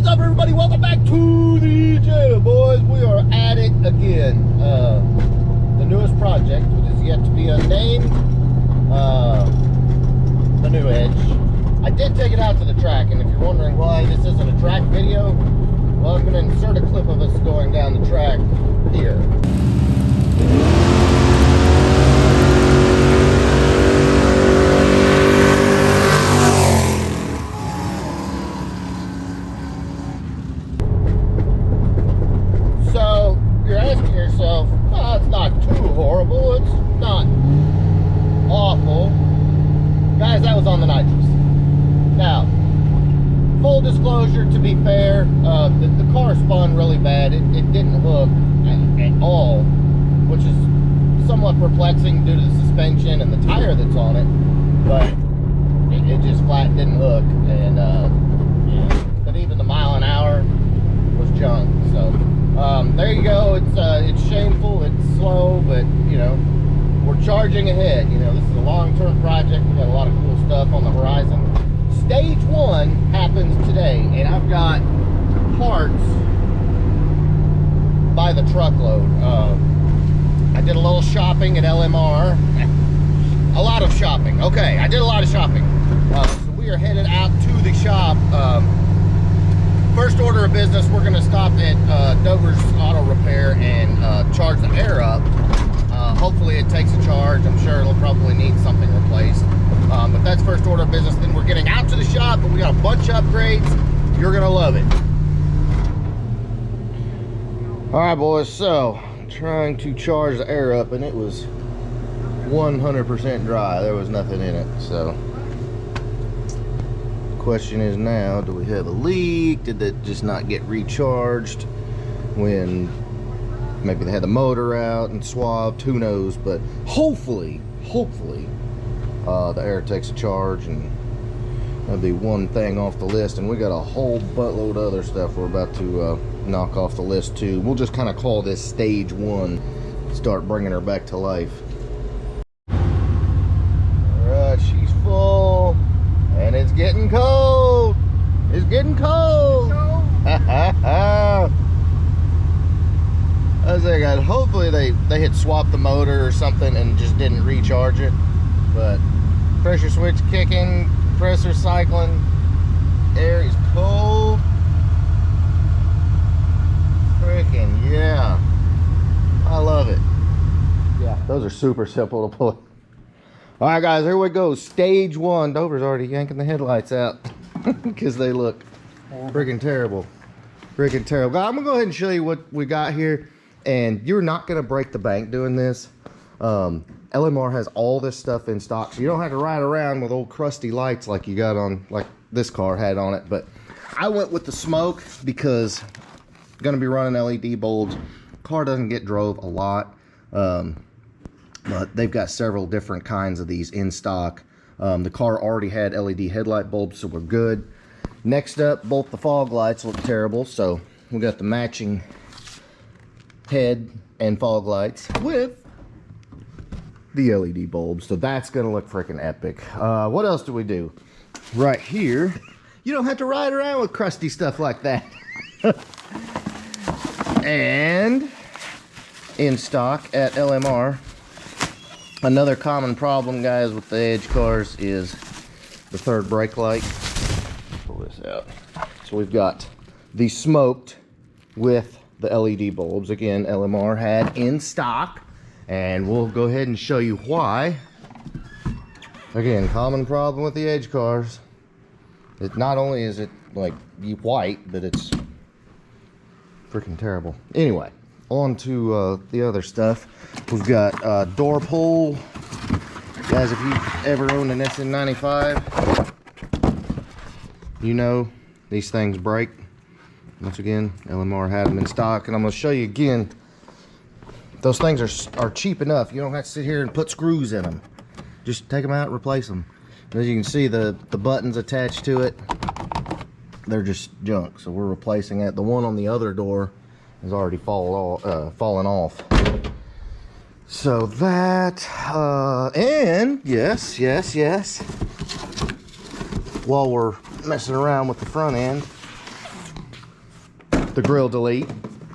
What is up, everybody? Welcome back to the channel, boys. We are at it again. The newest project, which is yet to be unnamed, the new Edge. I did take it out to the track, and if you're wondering why this isn't a track video, well, I'm going to insert a clip of us going down the track here. Guys, that was on the nitrous. Now, full disclosure, to be fair, the car spun really bad. It didn't hook at all, which is somewhat perplexing due to the suspension and the tire that's on it. But it just flat didn't hook, and yeah. But even the mile an hour was junk. So there you go. It's shameful. It's slow, but you know. We're charging ahead. You know, this is a long-term project. We got a lot of cool stuff on the horizon. Stage 1 happens today, and I've got parts by the truckload. I did a little shopping at LMR. A lot of shopping. Okay, I did a lot of shopping. So we are headed out to the shop. First order of business, we're going to stop at Dover's Auto Repair and charge the air up. Hopefully it takes a charge. I'm sure it'll probably need something replaced. But that's first order of business. Then we're getting out to the shop, but we got a bunch of upgrades. You're gonna love it. All right, boys, so trying to charge the air up, and it was 100% dry. There was nothing in it. So the question is now, do we have a leak? Did it just not get recharged when maybe they had the motor out and swabbed? Who knows? But hopefully the air takes a charge, and that'll be one thing off the list. And we got a whole buttload of other stuff we're about to knock off the list too. We'll just kind of call this stage 1. Start bringing her back to life. All right, she's full, and it's getting cold. It's getting cold. As I got, hopefully they had swapped the motor or something and just didn't recharge it. But pressure switch kicking, compressor cycling, air is cold. Freaking yeah, I love it. Yeah, those are super simple to pull. All right, guys, here we go. Stage 1. Dover's already yanking the headlights out because they look freaking terrible. Freaking terrible. I'm gonna go ahead and show you what we got here. And you're not going to break the bank doing this. LMR has all this stuff in stock, so you don't have to ride around with old crusty lights like you got on, like this car had on it. But I went with the smoke because I'm going to be running LED bulbs. Car doesn't get drove a lot, but they've got several different kinds of these in stock. The car already had LED headlight bulbs, so we're good. Next up, both the fog lights look terrible, so we got the matching head and fog lights with the LED bulbs, so that's gonna look freaking epic. What else do we do? Right here, you don't have to ride around with crusty stuff like that. And in stock at LMR, another common problem, guys, with the Edge cars is the third brake light. Pull this out. So we've got the smoked with the LED bulbs. Again, LMR had in stock, and we'll go ahead and show you why. Again, common problem with the Edge cars. It not only is it like white, but it's freaking terrible. Anyway, on to the other stuff. We've got door pull. Guys, if you've ever owned an SN95, you know these things break. Once again, LMR had them in stock, and I'm going to show you again. Those things are cheap enough. You don't have to sit here and put screws in them. Just take them out and replace them. As you can see, the buttons attached to it, they're just junk. So we're replacing that. The one on the other door has already fallen off. So that, and yes, while we're messing around with the front end, the grill delete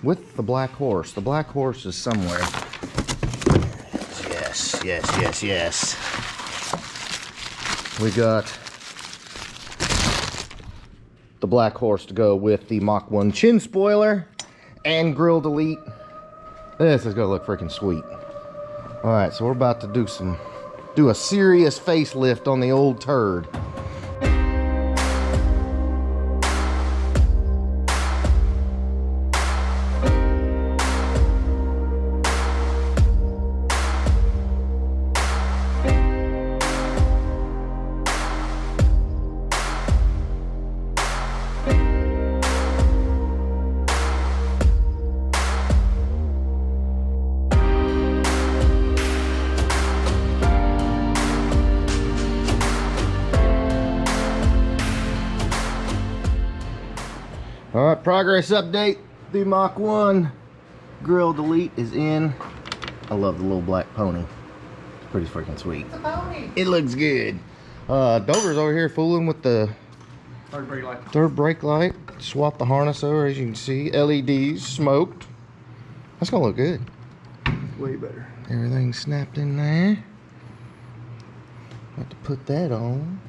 with the black horse. The black horse is somewhere. Yes, yes, yes, yes. We got the black horse to go with the Mach 1 chin spoiler and grill delete. This is gonna look freaking sweet. All right, so we're about to do a serious facelift on the old turd. All right, progress update. The Mach 1 grill delete is in. I love the little black pony. It's pretty freaking sweet. It's a pony. It looks good. Dover's over here fooling with the third brake light. Swap the harness over, as you can see. LEDs smoked. That's gonna look good. Way better. Everything's snapped in there. Have to put that on.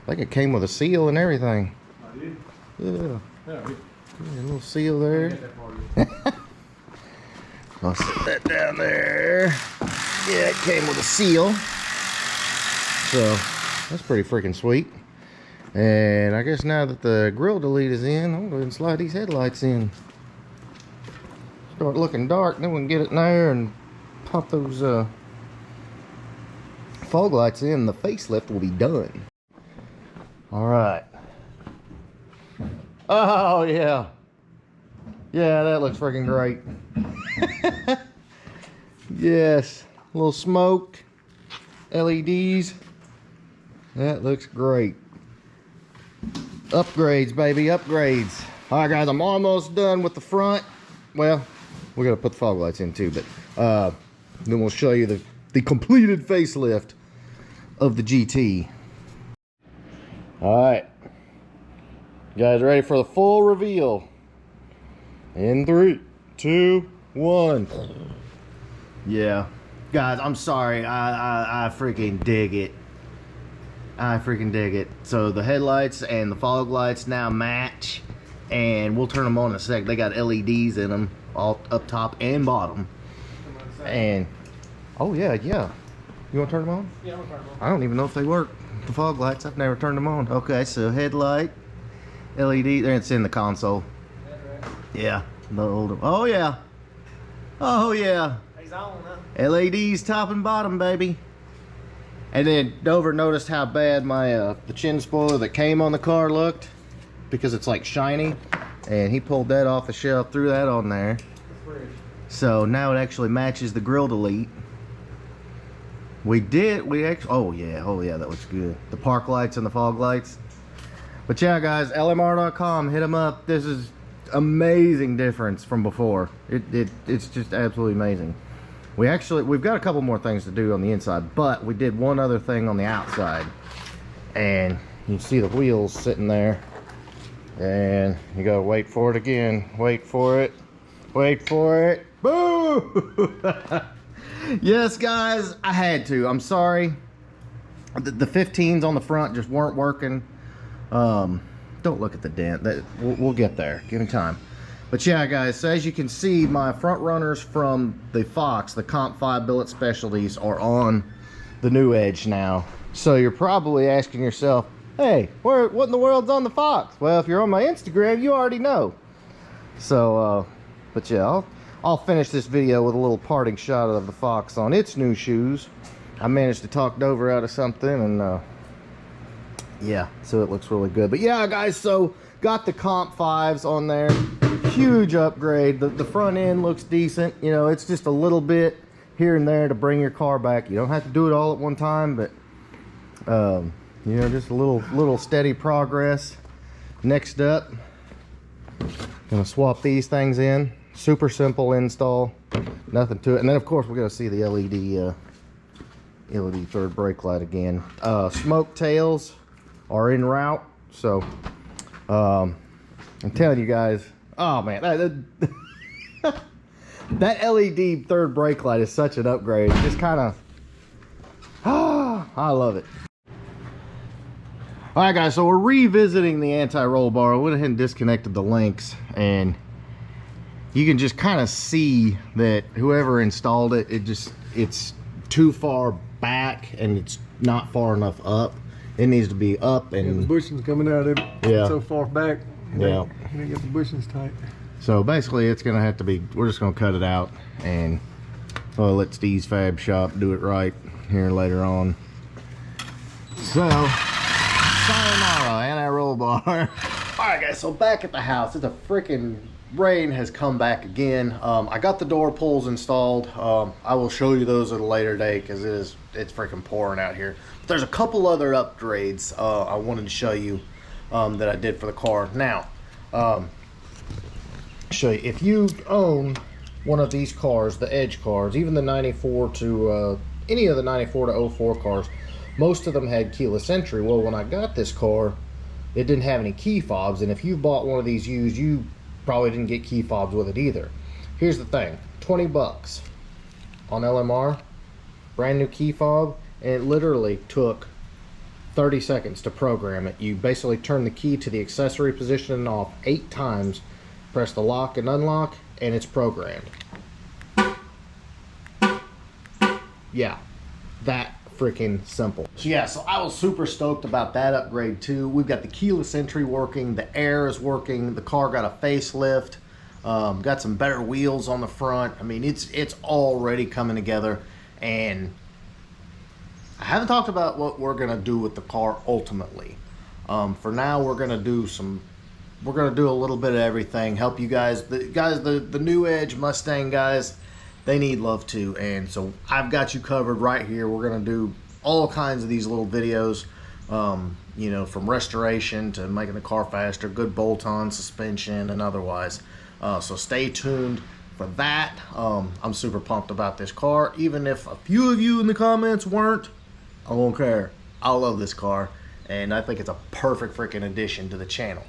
I think it came with a seal and everything. I did? Yeah. Yeah, A little seal there. I'll set that down there. Yeah, it came with a seal. So, that's pretty freaking sweet. And I guess now that the grill delete is in, I'm going to go ahead and slide these headlights in. Start looking dark, then we can get it in there and pop those fog lights in. The facelift will be done. Alright. Oh, yeah. Yeah, that looks freaking great. Yes. A little smoke. LEDs. That looks great. Upgrades, baby. Upgrades. Alright, guys. I'm almost done with the front. Well, we're going to put the fog lights in too, but then we'll show you the completed facelift of the GT. Alright. You guys ready for the full reveal? In 3, 2, 1. Yeah. Guys, I'm sorry. I freaking dig it. I freaking dig it. So the headlights and the fog lights now match. And we'll turn them on in a sec. They got LEDs in them, all up top and bottom. And, oh yeah, yeah. You want to turn them on? Yeah, I'm gonna turn them on. I don't even know if they work. The fog lights, I've never turned them on. Okay, so headlight. LED, there it's in the console. Right. Yeah, the older. Oh yeah, oh yeah. He's on, huh? LEDs top and bottom, baby. And then Dover noticed how bad my the chin spoiler that came on the car looked, because it's like shiny, and he pulled that off the shelf, threw that on there. So now it actually matches the grill delete. We actually, oh yeah, that looks good. The park lights and the fog lights. But yeah, guys, LMR.com, hit them up. This is amazing difference from before. It's just absolutely amazing. We've got a couple more things to do on the inside, but we did one other thing on the outside. And you can see the wheels sitting there. And you gotta wait for it again. Wait for it. Wait for it. Boo! Yes, guys, I had to. I'm sorry. The 15s on the front just weren't working. Don't look at the dent. We'll get there. Give me time. But yeah, guys, so as you can see, my front runners from the Fox, the Comp 5 billet specialties, are on the new Edge now. So you're probably asking yourself, hey, what in the world's on the Fox? Well, if you're on my Instagram, you already know. So, but yeah, I'll finish this video with a little parting shot of the Fox on its new shoes. I managed to talk Dover out of something, and yeah, so it looks really good. But yeah, guys, so got the Comp 5s on there. Huge upgrade. The front end looks decent. You know, it's just a little bit here and there to bring your car back. You don't have to do it all at one time, but you know, just a little steady progress. Next up, gonna swap these things in. Super simple install, nothing to it. And then of course we're gonna see the LED third brake light again. Smoke tails are en route, so I'm telling you guys, Oh man, that LED third brake light is such an upgrade. It just kind of, I love it. All right, guys, so we're revisiting the anti-roll bar. I went ahead and disconnected the links, and you can just kind of see that whoever installed it, it's too far back and it's not far enough up. It needs to be up, and the bushings coming out of it. Yeah. So far back. Yeah. You didn't get the bushings tight. So basically, it's gonna have to be. We're just gonna cut it out, and let Steve's Fab Shop do it right here later on. So, sayonara, anti-roll bar. All right, guys. So back at the house, it's a freaking rain has come back again. I got the door pulls installed. I will show you those at a later date because it's freaking pouring out here. But there's a couple other upgrades I wanted to show you that I did for the car. Now, show you, if you own one of these cars, the Edge cars, even the 94 to any of the 94 to 04 cars, most of them had keyless entry. Well, when I got this car, it didn't have any key fobs, and if you bought one of these used, you probably didn't get key fobs with it either. Here's the thing, 20 bucks on LMR, brand new key fob, and it literally took 30 seconds to program it. You basically turn the key to the accessory position and off 8 times, press the lock and unlock, and it's programmed. Yeah, that freaking simple. So yeah, so I was super stoked about that upgrade too. We've got the keyless entry working, the air is working, the car got a facelift, got some better wheels on the front. I mean, it's already coming together, and I haven't talked about what we're gonna do with the car ultimately. For now, we're gonna do a little bit of everything, help you guys. The new Edge Mustang guys, they need love too, and so I've got you covered right here. We're gonna do all kinds of these little videos, you know, from restoration to making the car faster, good bolt-on suspension and otherwise. So stay tuned for that. I'm super pumped about this car. Even if a few of you in the comments weren't, I won't care. I love this car, and I think it's a perfect freaking addition to the channel.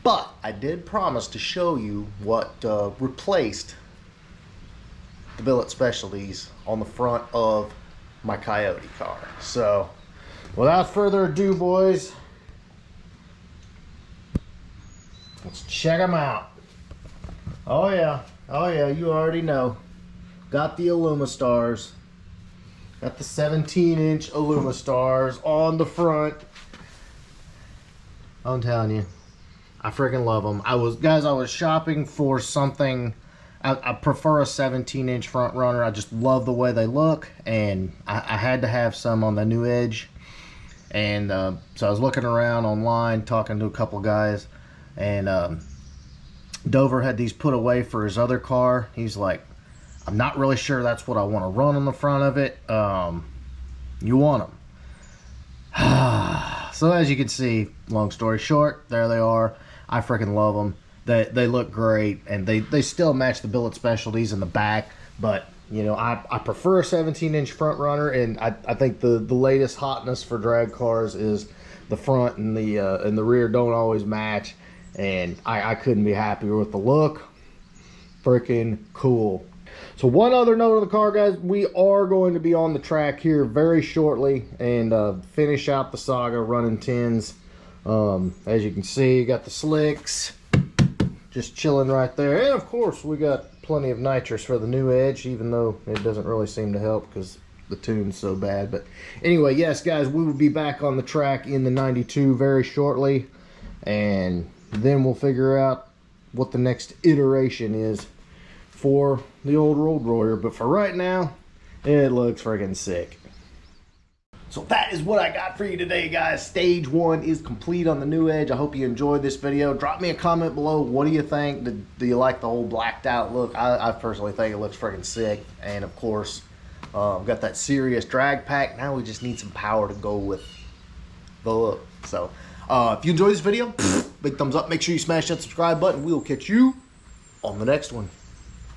But I did promise to show you what replaced the billet specialties on the front of my Coyote car. So without further ado, boys, let's check them out. Oh yeah, you already know. Got the Illumistars. Got the 17-inch Illumistars on the front. I'm telling you, I freaking love them. I was shopping for something. I prefer a 17-inch front runner. I just love the way they look, and I had to have some on the new Edge. And so I was looking around online, talking to a couple guys, and Dover had these put away for his other car. He's like, I'm not really sure that's what I want to run on the front of it. You want them? So as you can see, long story short, there they are. I freaking love them. They look great, and they still match the billet specialties in the back, but you know, I prefer a 17-inch front runner, and I think the latest hotness for drag cars is the front and the rear don't always match, and I couldn't be happier with the look. Freaking cool. So one other note of the car, guys, we are going to be on the track here very shortly and finish out the saga running 10s. As you can see, you got the slicks just chilling right there, and of course we got plenty of nitrous for the new Edge, even though it doesn't really seem to help because the tune's so bad. But anyway, yes guys, we will be back on the track in the 92 very shortly, and then we'll figure out what the next iteration is for the old Road Warrior. But for right now, it looks freaking sick. So that is what I got for you today, guys. Stage 1 is complete on the new Edge. I hope you enjoyed this video. Drop me a comment below. What do you think? Do you like the old blacked out look? I personally think it looks freaking sick. And of course, got that serious drag pack. Now we just need some power to go with the look. So if you enjoyed this video, big thumbs up. Make sure you smash that subscribe button. We'll catch you on the next one.